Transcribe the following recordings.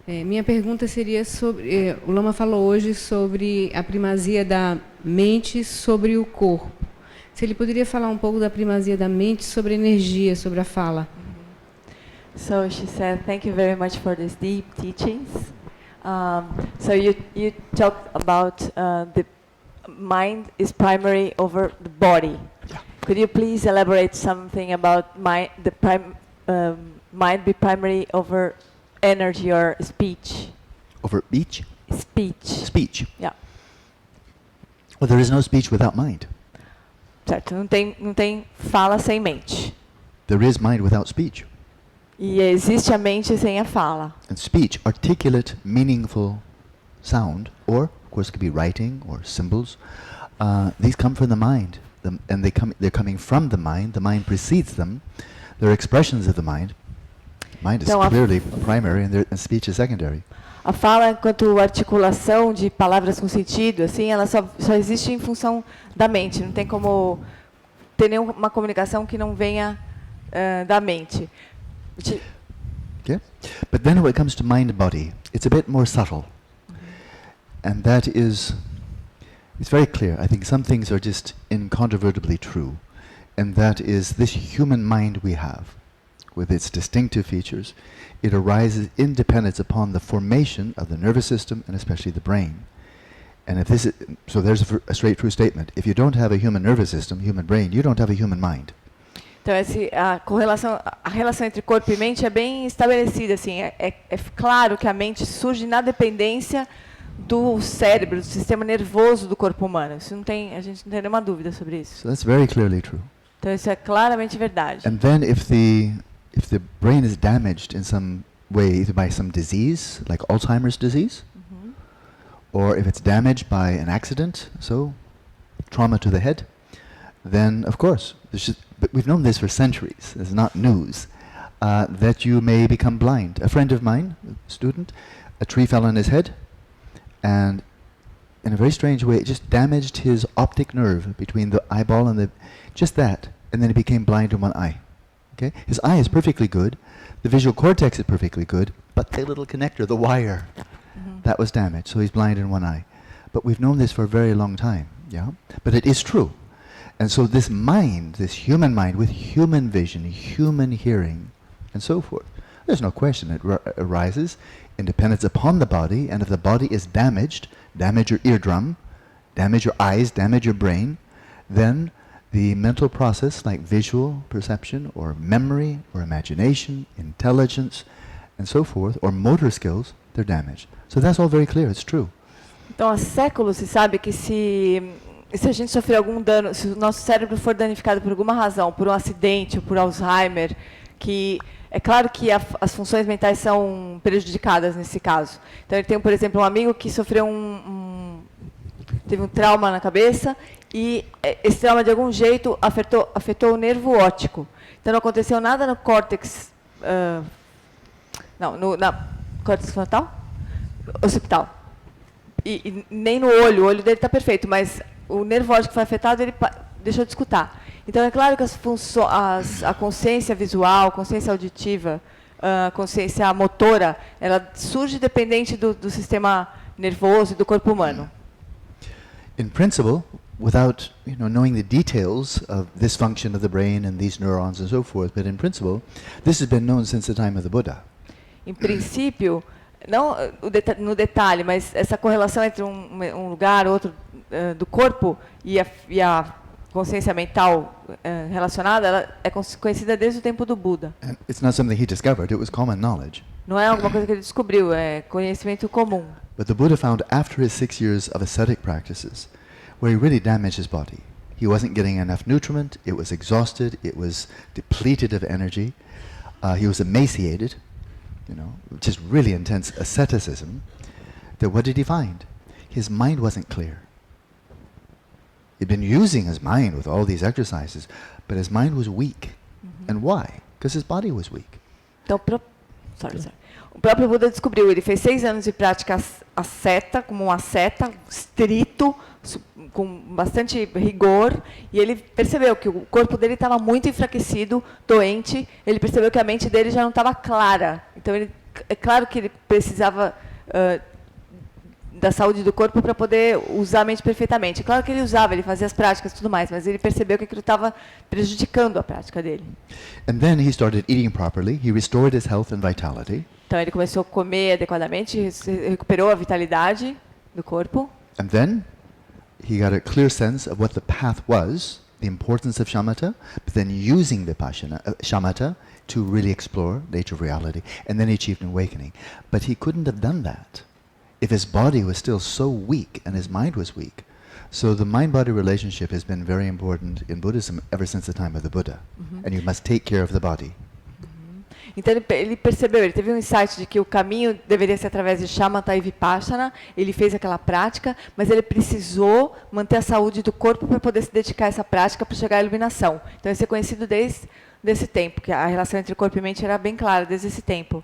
Minha pergunta seria sobre... o Lama falou hoje sobre a primazia da mente sobre o corpo. Se ele poderia falar um pouco da primazia da mente sobre a energia, sobre a fala. So she said, thank you very much for these deep teachings. So you talked about the mind is primary over the body. Yeah. Could you please elaborate something about mind be primary over energy or speech? Over each? Speech. Speech. Yeah. Well, there is no speech without mind. Certo, não tem fala sem mente. There is mind without speech. E existe a mente sem a fala. And speech, articulate, meaningful sound, or, of course, it could be writing or symbols, these come from the mind. And they're coming from the mind. The mind precedes them. They're expressions of the mind. Mind is Então, clearly primary and speech is secondary. A fala, enquanto articulação de palavras com sentido, assim, ela só existe em função da mente. Não tem como ter nenhuma comunicação que não venha da mente. Okay? But then when it comes to mind-body, it's a bit more subtle. And that is, it's very clear. I think some things are just incontrovertibly true. And that is this human mind we have, with its distinctive features, it arises in dependence upon the formation of the nervous system and especially the brain. And if this is, so there's a straight true statement. If you don't have a human nervous system, human brain, you don't have a human mind. Então a relação entre corpo e mente é bem estabelecida, assim. É claro que a mente surge na dependência do cérebro, do sistema nervoso do corpo humano. Isso a gente não tem nenhuma dúvida sobre isso. So that's very clearly true. Então isso é claramente verdade. And then if the brain is damaged in some way, either by some disease, like Alzheimer's disease, or if it's damaged by an accident, so trauma to the head, then of course, but we've known this for centuries, it's not news, that you may become blind. A friend of mine, a student, a tree fell on his head, and in a very strange way, it just damaged his optic nerve between the eyeball and just that, and then he became blind in one eye. Okay? His eye is perfectly good, the visual cortex is perfectly good, but the little connector, the wire, that was damaged, so he's blind in one eye. But we've known this for a very long time, yeah? But it is true. And so this mind, this human mind with human vision, human hearing, and so forth, there's no question it arises in dependence upon the body, and if the body is damaged, damage your eardrum, damage your eyes, damage your brain, then the mental process like visual perception or memory or imagination, intelligence, and so forth, or motor skills, they're damaged. So that's all very clear, it's true. Então há séculos se sabe que se a gente sofrer algum dano, se o nosso cérebro for danificado por alguma razão, por um acidente ou por Alzheimer, que é claro que as funções mentais são prejudicadas nesse caso. Então ele tem, por exemplo, um amigo que sofreu teve um trauma na cabeça e esse trauma de algum jeito afetou o nervo óptico. Então não aconteceu nada no córtex, na córtex frontal, occipital, e nem no olho. O olho dele está perfeito, mas o nervo óptico foi afetado, ele deixou de escutar. Então é claro que a consciência visual, a consciência auditiva, a consciência motora, ela surge dependente do sistema nervoso e do corpo humano. In principle, without knowing the details of this function of the brain and these neurons and so forth, but in principle, this has been known since the time of the Buddha. Em princípio, não no detalhe, mas essa correlação entre um lugar, outro do corpo e a consciência mental relacionada, ela é conhecida desde o tempo do Buda. And it's not something he discovered, it was common knowledge. Não é alguma coisa que ele descobriu, é conhecimento comum. But the Buddha found after his 6 years of ascetic practices, where he really damaged his body. He wasn't getting enough nutriment, it was exhausted, it was depleted of energy, he was emaciated, just really intense asceticism. That what did he find? His mind wasn't clear. He'd been using his mind with all these exercises, but his mind was weak. And why? Because his body was weak. Então, o próprio Buda descobriu, ele fez 6 anos de prática asceta, como um asceta, estrito, com bastante rigor, e ele percebeu que o corpo dele estava muito enfraquecido, doente, ele percebeu que a mente dele já não estava clara. Então ele é claro que ele precisava da saúde do corpo para poder usar a mente perfeitamente. Claro que ele usava, ele fazia as práticas e tudo mais, mas ele percebeu que aquilo estava prejudicando a prática dele. And then he started eating properly. He restored his health and vitality. Então ele começou a comer adequadamente, recuperou a vitalidade do corpo. And then he got a clear sense of what the path was, the importance of shamatha, but then using vipassana, shamatha, to really explore nature of reality. And then he achieved an awakening. But he couldn't have done that if his body was still so weak and his mind was weak. So the mind-body relationship has been very important in Buddhism ever since the time of the Buddha. And you must take care of the body. Então ele percebeu, ele teve um insight de que o caminho deveria ser através de shamatha e vipassana. Ele fez aquela prática, mas ele precisou manter a saúde do corpo para poder se dedicar a essa prática para chegar à iluminação. Então isso é conhecido desde esse tempo, que a relação entre corpo e mente era bem clara desde esse tempo.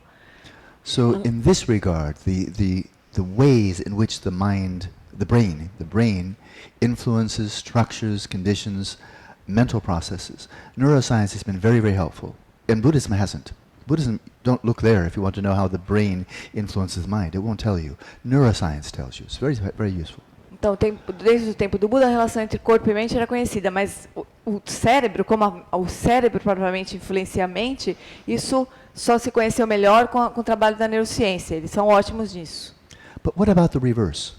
So in this regard, the ways in which the brain influences, structures, conditions, mental processes, neuroscience has been very, very helpful. And Buddhism hasn't. Buddhism, don't look there if you want to know how the brain influences the mind. It won't tell you. Neuroscience tells you. It's very, very useful. Então, desde o tempo do Buda, a relação entre corpo e mente era conhecida, mas o cérebro, como o cérebro propriamente influencia a mente, isso só se conheceu melhor com o trabalho da neurociência. Eles são ótimos nisso. But what about the reverse?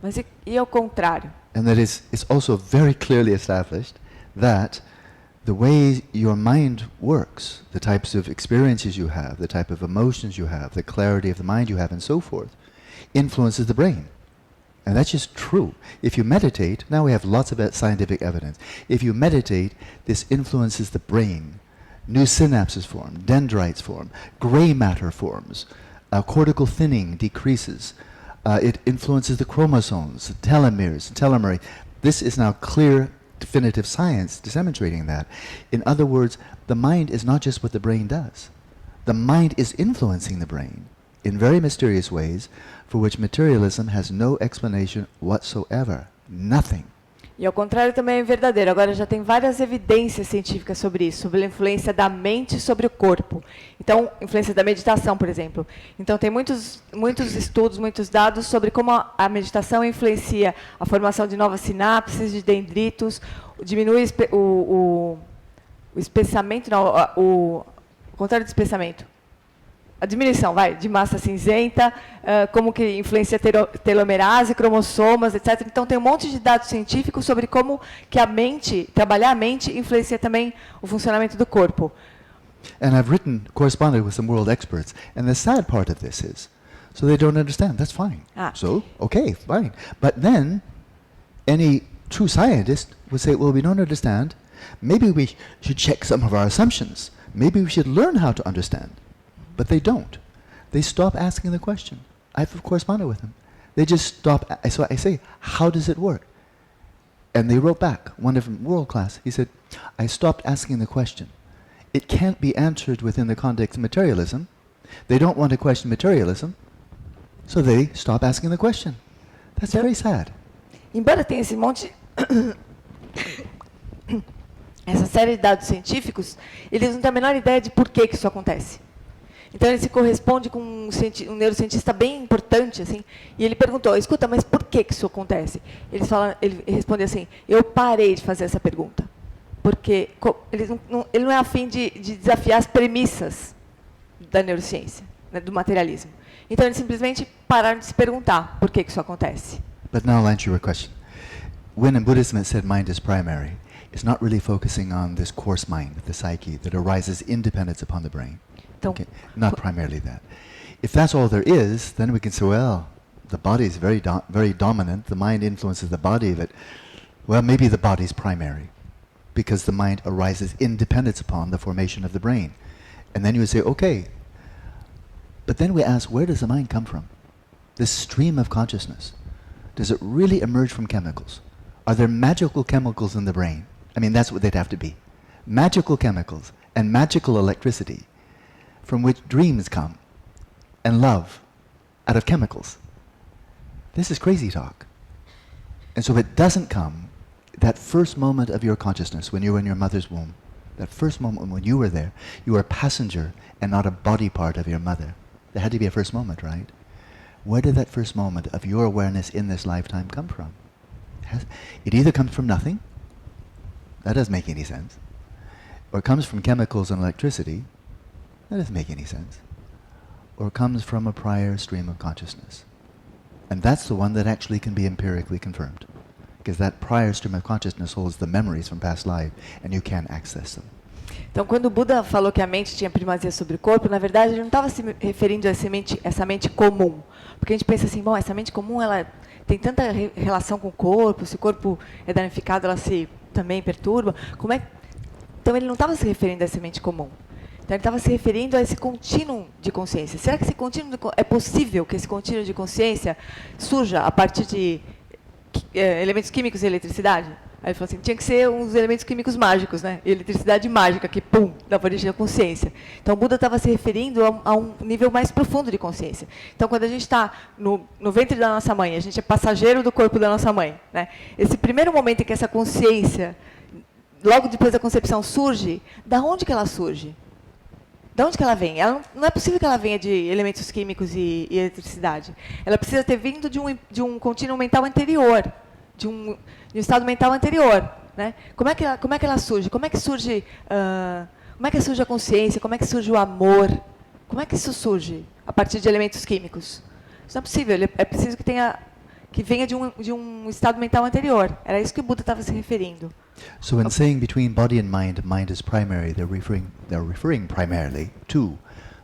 Mas e ao contrário? And that is, it's also very clearly established that the way your mind works, the types of experiences you have, the type of emotions you have, the clarity of the mind you have, and so forth, influences the brain. And that's just true. If you meditate, now we have lots of scientific evidence. If you meditate, this influences the brain. New synapses form, dendrites form, gray matter forms, cortical thinning decreases. It influences the chromosomes, the telomeres, telomere. This is now clear, definitive science demonstrating that. In other words, the mind is not just what the brain does. The mind is influencing the brain in very mysterious ways for which materialism has no explanation whatsoever. Nothing. E ao contrário também é verdadeiro. Agora já tem várias evidências científicas sobre isso, sobre a influência da mente sobre o corpo. Então, influência da meditação, por exemplo. Então, tem muitos estudos, muitos dados sobre como a meditação influencia a formação de novas sinapses, de dendritos, diminui o espessamento, não, o contrário do espessamento. A diminuição, de massa cinzenta, como que influencia telomerase, cromossomas, etc. Então, tem um monte de dados científicos sobre como que a mente, trabalhar a mente, influencia também o funcionamento do corpo. And I've corresponded with some world experts, and the sad part of this is, so they don't understand, that's fine. So, okay, fine. But then, any true scientist would say, well, we don't understand, maybe we should check some of our assumptions. Maybe we should learn how to understand. But they don't. They stop asking the question. I've corresponded with them. They just stop. So I say, how does it work? And they wrote back, one of them, world class. He said, I stopped asking the question. It can't be answered within the context of materialism. They don't want to question materialism, so they stop asking the question. That's very sad. Embora tenha esse monte, essa série de dados científicos, eles não têm a menor ideia de por que isso acontece. Então ele se corresponde com um neurocientista bem importante, assim, e ele perguntou: escuta, mas por que isso acontece? Ele respondeu assim: eu parei de fazer essa pergunta, porque ele não é afim de desafiar as premissas da neurociência, né, do materialismo. Então eles simplesmente pararam de se perguntar por que isso acontece. But now I'll answer your question. When in Buddhism it said mind is primary, it's not really focusing on this coarse mind, the psyche, that arises independence upon the brain. Okay, not primarily that. If that's all there is, then we can say, well, the body is very dominant. The mind influences the body, but, well, maybe the body is primary, because the mind arises independence upon the formation of the brain. And then you would say, okay. But then we ask, where does the mind come from? This stream of consciousness. Does it really emerge from chemicals? Are there magical chemicals in the brain? I mean, that's what they'd have to be. Magical chemicals and magical electricity from which dreams come, and love out of chemicals. This is crazy talk. And so it doesn't come, that first moment of your consciousness when you were in your mother's womb, that first moment when you were there, you were a passenger and not a body part of your mother. There had to be a first moment, right? Where did that first moment of your awareness in this lifetime come from? It either comes from nothing, that doesn't make any sense, or it comes from chemicals and electricity, that doesn't make any sense, or it comes from a prior stream of consciousness. And that's the one that actually can be empirically confirmed, because that prior stream of consciousness holds the memories from past life, and you can access them. Então, quando o Buda falou que a mente tinha primazia sobre o corpo, na verdade, ele não estava se referindo a essa mente comum. Porque a gente pensa assim, bom, essa mente comum, ela tem tanta relação com o corpo, se o corpo é danificado, ela se também perturba. Então, ele não estava se referindo a essa mente comum. Então, ele estava se referindo a esse contínuo de consciência. Será que é possível que esse contínuo de consciência surja a partir de elementos químicos e eletricidade? Aí ele falou assim, tinha que ser uns elementos químicos mágicos, né? Eletricidade mágica, que, pum, dá origem à consciência. Então, o Buda estava se referindo a um nível mais profundo de consciência. Então, quando a gente está no ventre da nossa mãe, a gente é passageiro do corpo da nossa mãe, né? Esse primeiro momento em que essa consciência, logo depois da concepção, surge, da onde que ela surge? Da onde que ela vem? Não é possível que ela venha de elementos químicos e eletricidade. Ela precisa ter vindo de um contínuo mental anterior, de um estado mental anterior, né? Como é que ela surge? Como é que surge a consciência? Como é que surge o amor? Como é que isso surge a partir de elementos químicos? Isso não é possível. É preciso que venha de um estado mental anterior. Era isso que o Buda estava se referindo. So when saying between body and mind is primary, they're referring primarily to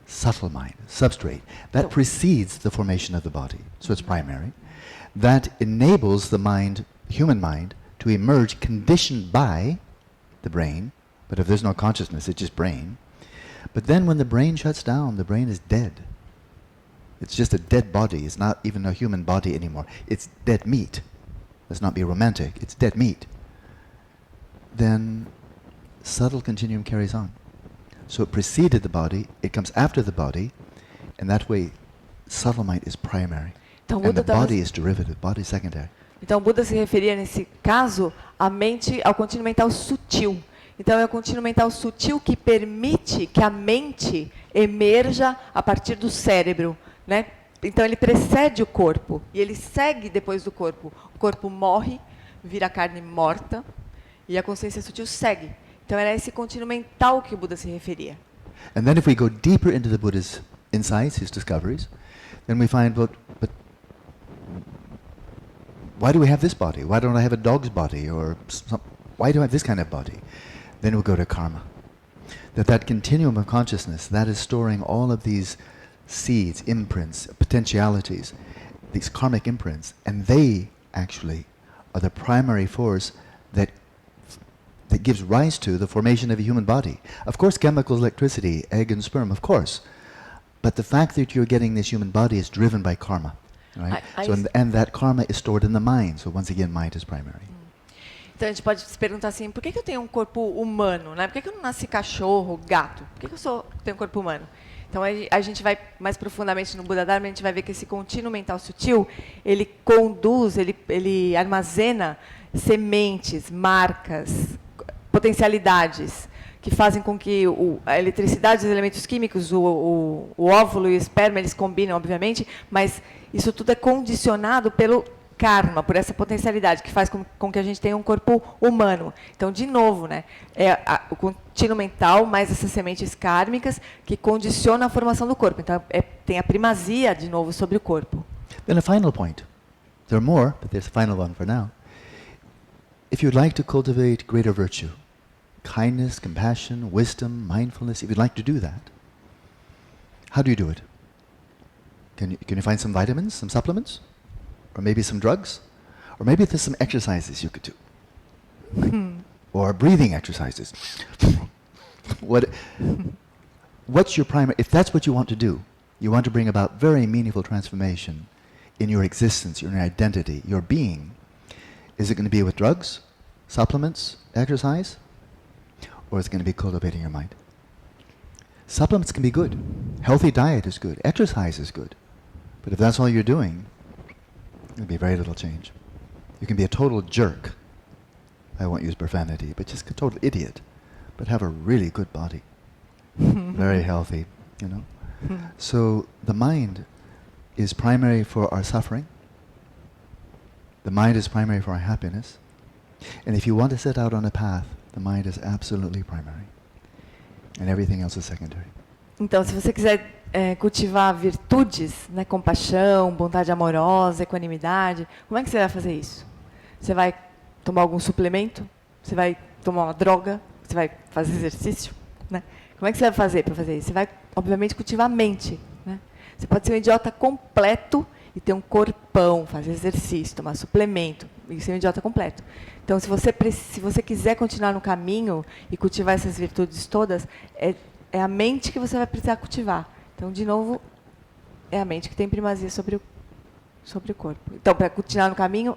subtle mind, substrate. That precedes the formation of the body, so it's primary. That enables the mind, human mind, to emerge conditioned by the brain, but if there's no consciousness, it's just brain. But then when the brain shuts down, the brain is dead. It's just a dead body. It's not even a human body anymore. It's dead meat. Let's not be romantic. It's dead meat. Then subtle continuum carries on. So it preceded the body, it comes after the body, and that way subtle mind is primary. Então, and the body is derivative, body is secondary. Então, o Buda se referia, nesse caso, à mente, ao contínuo mental sutil. Então, é o contínuo mental sutil que permite que a mente emerja a partir do cérebro, né? Então, ele precede o corpo e ele segue depois do corpo. O corpo morre, vira carne morta e a consciência sutil segue. Então, era esse contínuo mental que o Buda se referia. And then if we go deeper into the Buddha's insights, his discoveries, then we find, but why do we have this body? Why don't I have a dog's body? Or why do I have this kind of body? Then we'll go to karma. That continuum of consciousness, that is storing all of these seeds, imprints, potentialities, these karmic imprints, and they actually are the primary force that gives rise to the formation of a human body. Of course, chemicals, electricity, egg and sperm, of course. But the fact that you're getting this human body is driven by karma. Right? And that karma is stored in the mind. So once again, mind is primary. Então a gente pode se perguntar assim, por que eu tenho um corpo humano, né? Por que eu não nasci cachorro, gato? Por que eu tenho um corpo humano? Então a gente vai mais profundamente no Buda Dharma, a gente vai ver que esse contínuo mental sutil, ele conduz, ele armazena sementes, marcas, potencialidades que fazem com que a eletricidade, os elementos químicos, o óvulo e o esperma, eles combinam, obviamente, mas isso tudo é condicionado pelo karma, por essa potencialidade que faz com que a gente tenha um corpo humano. Então, de novo, né, o contínuo mental mais essas sementes kármicas que condicionam a formação do corpo. Então, tem a primazia, de novo, sobre o corpo. Then a final point. There are more, but there's a final one for now. If you'd like to cultivate greater virtue, kindness, compassion, wisdom, mindfulness, if you'd like to do that, how do you do it? Can you find some vitamins, some supplements? Or maybe some drugs? Or maybe there's some exercises you could do. Or breathing exercises. What's your primary, if that's what you want to do, you want to bring about very meaningful transformation in your existence, your identity, your being, is it going to be with drugs, supplements, exercise? Or is it going to be cultivating your mind? Supplements can be good. Healthy diet is good. Exercise is good. But if that's all you're doing, there'll be very little change. You can be a total jerk. I won't use profanity, but just a total idiot. But have a really good body. Very healthy, you know. So the mind is primary for our suffering. The mind is primary for our happiness. And if you want to set out on a path, the mind is absolutely primary. And everything else is secondary. Então, se você quiser cultivar virtudes, né, compaixão, bondade amorosa, equanimidade, como é que você vai fazer isso? Você vai tomar algum suplemento? Você vai tomar uma droga? Você vai fazer exercício? Né? Como é que você vai fazer para fazer isso? Você vai, obviamente, cultivar a mente. Né? Você pode ser um idiota completo e ter um corpão, fazer exercício, tomar suplemento, e ser um idiota completo. Então, se você quiser continuar no caminho e cultivar essas virtudes todas, é a mente que você vai precisar cultivar. Então, de novo, é a mente que tem primazia sobre o corpo. Então, para continuar no caminho,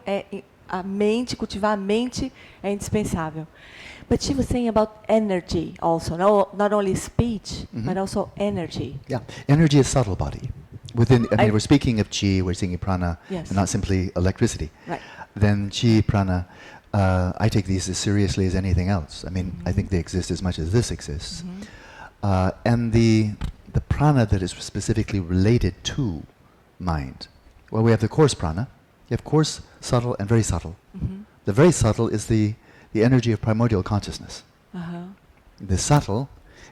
cultivar a mente é indispensável. But she was saying about energy also, not only speech, but also energy. Yeah, energy is subtle body. Within, I mean, we're speaking of chi, we're speaking prana, Yes. and not simply electricity. Right. Then chi, prana, I take these as seriously as anything else. I mean, I think they exist as much as this exists. And the prana that is specifically related to mind. Well, we have the coarse prana. You have coarse, subtle, and very subtle. The very subtle is the energy of primordial consciousness. The subtle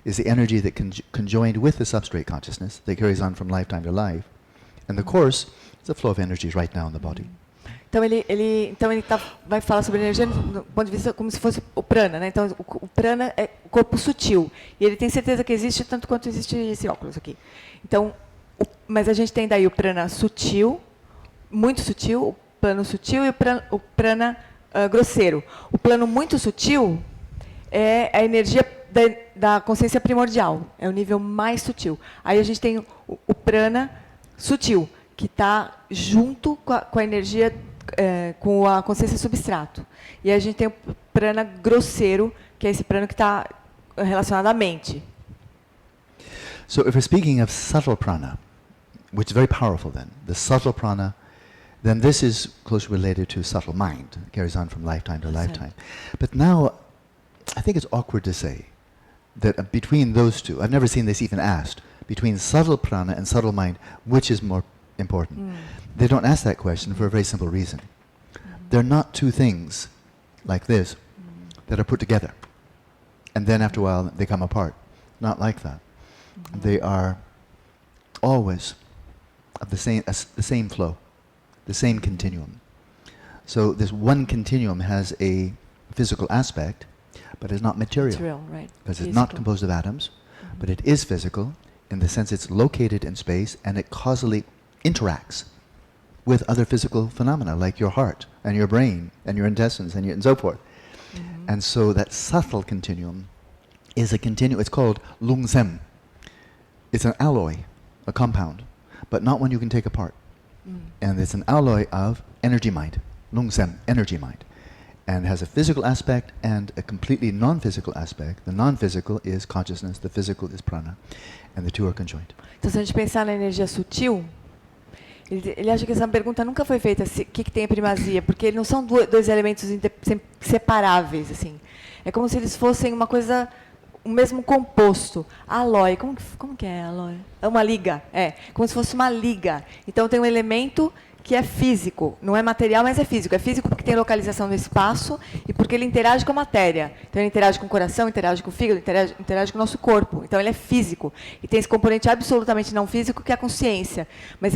is the energy that conjoined with the substrate consciousness that carries on from lifetime to life. And the coarse is the flow of energies right now in the body. Então ele vai falar sobre energia do ponto de vista como se fosse o prana, né? Então o prana é o corpo sutil e ele tem certeza que existe tanto quanto existe esse óculos aqui. Então, mas a gente tem daí o prana sutil, muito sutil, o plano sutil e o prana grosseiro. O plano muito sutil é a energia da consciência primordial, é o nível mais sutil. Aí a gente tem o prana sutil, que está junto com a energia, com a consciência substrato. E aí a gente tem o prana grosseiro, que é esse prana que está relacionado à mente. So if we're speaking of subtle prana, which is very powerful then, the subtle prana, then this is closely related to subtle mind. It carries on from lifetime to lifetime. But now, I think it's awkward to say that between those two, I've never seen this even asked, between subtle prana and subtle mind, which is more important? They don't ask that question for a very simple reason. They're not two things like this that are put together, and then after a while they come apart. Not like that. They are always of the same flow, the same continuum. So this one continuum has a physical aspect, but it's not material. Right. Because it's not composed of atoms, but it is physical in the sense it's located in space and it causally interacts with other physical phenomena like your heart and your brain and your intestines and so forth. And so that subtle continuum is a continuum. It's called lungsem. It's an alloy, a compound, but not one you can take apart. And it's an alloy of energy mind, lungsem, energy mind, and has a physical aspect and a completely non-physical aspect. The non-physical is consciousness, the physical is prana, and the two are conjoined. Então, se a gente pensar na energia sutil, ele acha que essa pergunta nunca foi feita, o que tem a primazia, porque não são dois elementos separáveis, assim. É como se eles fossem uma coisa, o mesmo composto. Alói, como que é alói? É uma liga, como se fosse uma liga. Então tem um elemento que é físico, não é material, mas é físico. É físico porque tem localização no espaço e porque ele interage com a matéria. Então ele interage com o coração, interage com o fígado, interage com o nosso corpo. Então ele é físico. E tem esse componente absolutamente não físico que é a consciência. Mas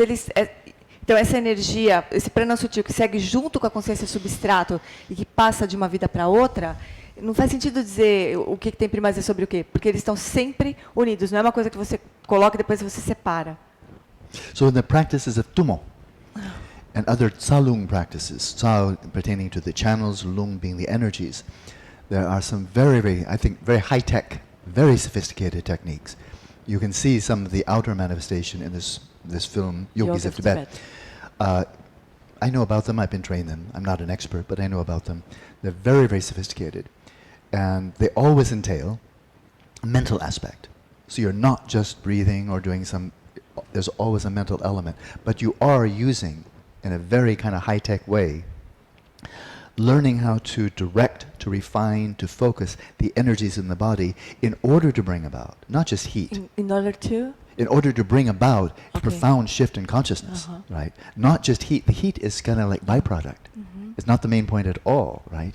então essa energia, esse prana sutil que segue junto com a consciência substrato e que passa de uma vida para outra, não faz sentido dizer o que tem primazia sobre o quê, porque eles estão sempre unidos. Não é uma coisa que você coloca e depois você separa. So in the practices of Tummo and other Tsalung practices, Tsal pertaining to the channels, Lung being the energies, there are some very, very, I think, very high-tech, very sophisticated techniques. You can see some of the outer manifestation in this film, Yogis of Tibet. I know about them, I've been trained them. I'm not an expert, but I know about them. They're very, very sophisticated. And they always entail a mental aspect. So you're not just breathing or doing there's always a mental element. But you are using, in a very kind of high-tech way, learning how to direct, to refine, to focus the energies in the body in order to bring about, not just heat. In order to? in order to bring about a Okay. profound shift in consciousness, right? Not just heat. The heat is kind of like byproduct. It's not the main point at all, right?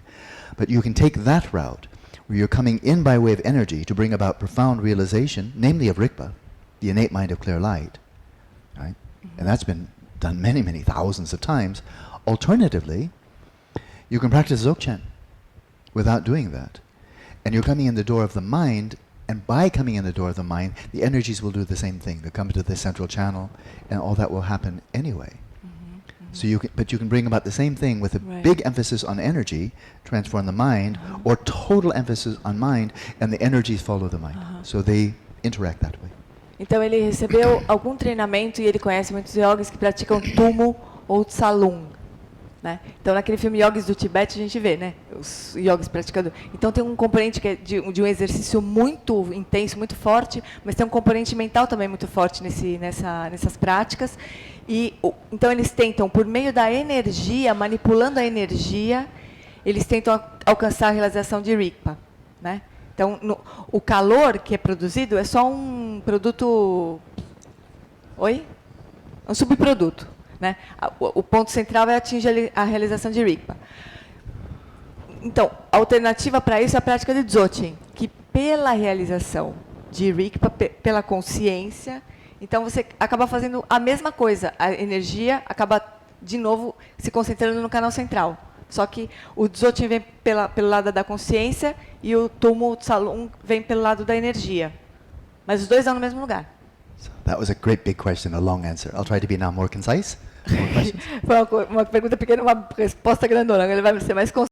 But you can take that route, where you're coming in by way of energy to bring about profound realization, namely of Rigpa, the innate mind of clear light, right? And that's been done many, many thousands of times. Alternatively, you can practice Dzogchen without doing that. And you're coming in the door of the mind, and by coming in the door of the mind, the energies will do the same thing. They'll come to the central channel, and all that will happen anyway. So but you can bring about the same thing with a Right. big emphasis on energy, transform the mind, or total emphasis on mind, and the energies follow the mind. So they interact that way. Então ele recebeu algum treinamento e ele conhece muitos yogis que praticam Tumo ou Tsalung, né? Então naquele filme Yogis do Tibete a gente vê, né, os yogis praticando. Então tem um componente que é de um exercício muito intenso, muito forte, mas tem um componente mental também muito forte nessas práticas. Então eles tentam, por meio da energia, manipulando a energia, eles tentam alcançar a realização de Rigpa, né? Então, o calor que é produzido é só um produto... Oi? Um subproduto, né? O ponto central é atingir a realização de Rigpa. Então, a alternativa para isso é a prática de Dzogchen, que pela realização de Rigpa, pela consciência, então você acaba fazendo a mesma coisa. A energia acaba, de novo, se concentrando no canal central. Só que o Dzogchen vem pelo lado da consciência e o Tumo, o Tsalung, vem pelo lado da energia. Mas os dois estão no mesmo lugar. So that was a great big question, a long answer. I'll try to be now more concise. More questions? Foi uma pergunta pequena, uma resposta grandona. Ele vai ser mais